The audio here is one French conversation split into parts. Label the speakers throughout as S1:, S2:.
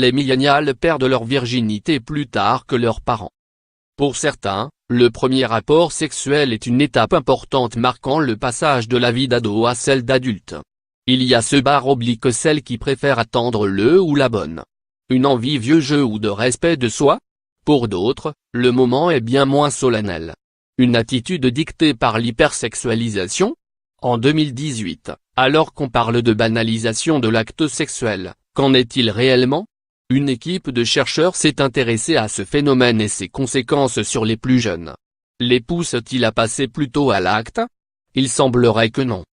S1: les millénials perdent leur virginité plus tard que leurs parents. Pour certains, le premier rapport sexuel est une étape importante marquant le passage de la vie d'ado à celle d'adulte. Il y a celles qui préfèrent attendre le ou la bonne. Une envie vieux jeu ou de respect de soi. Pour d'autres, le moment est bien moins solennel. Une attitude dictée par l'hypersexualisation. En 2018, alors qu'on parle de banalisation de l'acte sexuel, qu'en est-il réellement ? Une équipe de chercheurs s'est intéressée à ce phénomène et ses conséquences sur les plus jeunes. Les pousse-t-il à passer plutôt à l'acte ? Il semblerait que non.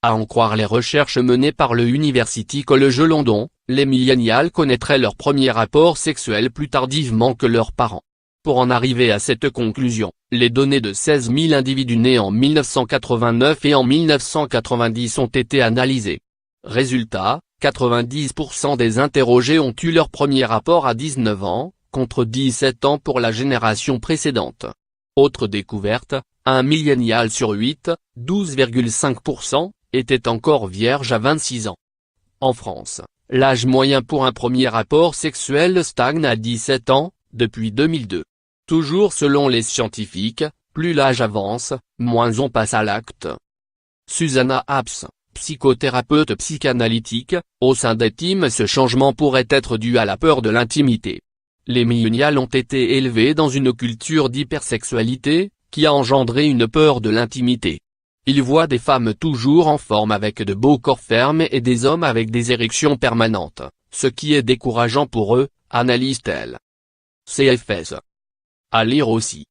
S1: À en croire les recherches menées par le University College London, les millénials connaîtraient leur premier rapport sexuel plus tardivement que leurs parents. Pour en arriver à cette conclusion, les données de 16 000 individus nés en 1989 et en 1990 ont été analysées. Résultat, 90% des interrogés ont eu leur premier rapport à 19 ans, contre 17 ans pour la génération précédente. Autre découverte, un millénial sur 8, 12,5%, était encore vierge à 26 ans. En France, l'âge moyen pour un premier rapport sexuel stagne à 17 ans, depuis 2002. Toujours selon les scientifiques, plus l'âge avance, moins on passe à l'acte. Susanna Apps, psychothérapeute psychanalytique, au sein des teams, ce changement pourrait être dû à la peur de l'intimité. Les millénials ont été élevés dans une culture d'hypersexualité, qui a engendré une peur de l'intimité. Ils voient des femmes toujours en forme avec de beaux corps fermes et des hommes avec des érections permanentes, ce qui est décourageant pour eux, analyse-t-elle. CFS. À lire aussi.